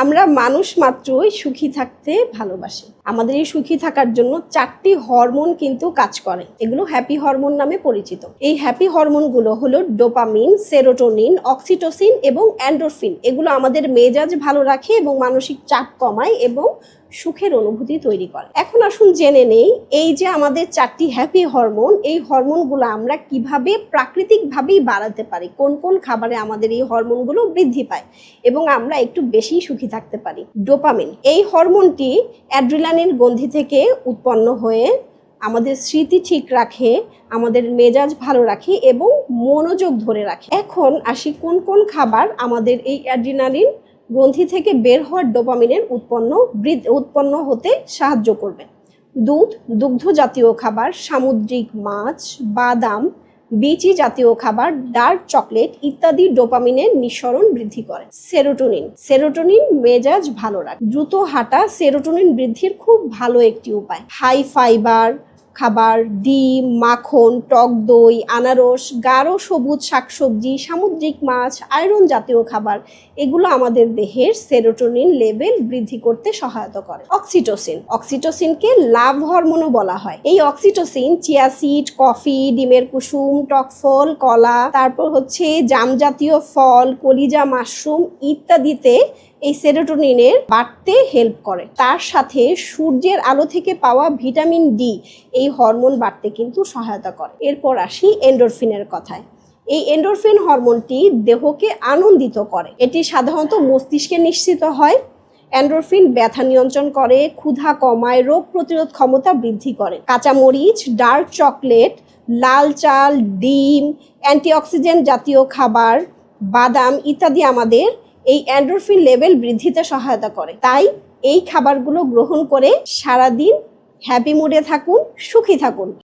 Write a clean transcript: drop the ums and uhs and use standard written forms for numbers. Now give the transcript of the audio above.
আমরা মানুষ মাত্রই সুখী থাকতে ভালোবাসি। আমাদের এই সুখী থাকার জন্য 4টি হরমোন কিন্তু কাজ করে, এগুলো হ্যাপি হরমোন নামে পরিচিত। এই হ্যাপি হরমোনগুলো হলো ডোপামিন, সেরোটোনিন, অক্সিটোসিন এবং এন্ডোরফিন। এগুলো আমাদের মেজাজ ভালো রাখে এবং মানসিক চাপ কমায় এবং সুখের অনুভূতি তৈরি করে। এখন আসুন জেনে নেই এই যে আমাদের 4টি হ্যাপি হরমোন, এই হরমোনগুলো আমরা কিভাবে প্রাকৃতিকভাবেই বাড়াতে পারি, কোন কোন খাবারে আমাদের এই হরমোনগুলো বৃদ্ধি পায় এবং আমরা একটু বেশি সুখী থাকতে পারি। ডোপামিন, এই হরমোনটি অ্যাড্রিনালিন গ্রন্থি থেকে উৎপন্ন হয়ে আমাদের স্মৃতি ঠিক রাখে, আমাদের মেজাজ ভালো রাখে এবং মনোযোগ ধরে রাখে। এখন আসি কোন কোন খাবার আমাদের এই অ্যাড্রিনালিন গ্রন্থি থেকে বের হওয়ার ডোপামিনের উৎপন্ন হতে সাহায্য করবে। দুধ, দুগ্ধ জাতীয় খাবার, সামুদ্রিক মাছ, বাদাম, বিচি জাতীয় খাবার, ডার্ক চকলেট ইত্যাদি ডোপামিনের নিঃসরণ বৃদ্ধি করে। সেরোটোনিন, সেরোটোনিন মেজাজ ভালো রাখে। দ্রুত হাঁটা সেরোটোনিন বৃদ্ধির খুব ভালো একটি উপায়। হাই ফাইবার খাবার, ডিম, মাখন, টক দই, আনারস, গাঢ় সবুজ শাকসবজি, সামুদ্রিক মাছ, আয়রন জাতীয় খাবার, এগুলো আমাদের দেহের সেরোটোনিন লেভেল বৃদ্ধি করতে সহায়তা করে। অক্সিটোসিন, অক্সিটোসিনকে লাভ হরমোনও বলা হয়। এই অক্সিটোসিন চিয়া সিড, কফি, ডিমের কুসুম, টক ফল, কলা, তারপর হচ্ছে জাম জাতীয় ফল, কলিজা, মাশরুম ইত্যাদিতে এই সেরোটোনিনের বাড়তে হেল্প করে। তার সাথে সূর্যের আলো থেকে পাওয়া ভিটামিন ডি এই হরমোন বাড়তে কিন্তু সহায়তা করে। এরপর আসি এন্ডোরফিনের কথায়। এই এন্ডোরফিন হরমোনটি দেহকে আনন্দিত করে, এটি সাধারণত মস্তিষ্কে নিঃসৃত হয়। এন্ডোরফিন ব্যথা নিয়ন্ত্রণ করে, ক্ষুধা কমায়, রোগ প্রতিরোধ ক্ষমতা বৃদ্ধি করে। কাঁচামরিচ, ডার্ক চকলেট, লাল চাল, ডিম, অ্যান্টিঅক্সিডেন্ট জাতীয় খাবার, বাদাম ইত্যাদি আমাদের এই এন্ডোরফিন লেভেল বৃদ্ধিতে সহায়তা করে। তাই এই খাবারগুলো গ্রহণ করে সারাদিন হ্যাপি মুডে থাকুন, সুখী থাকুন।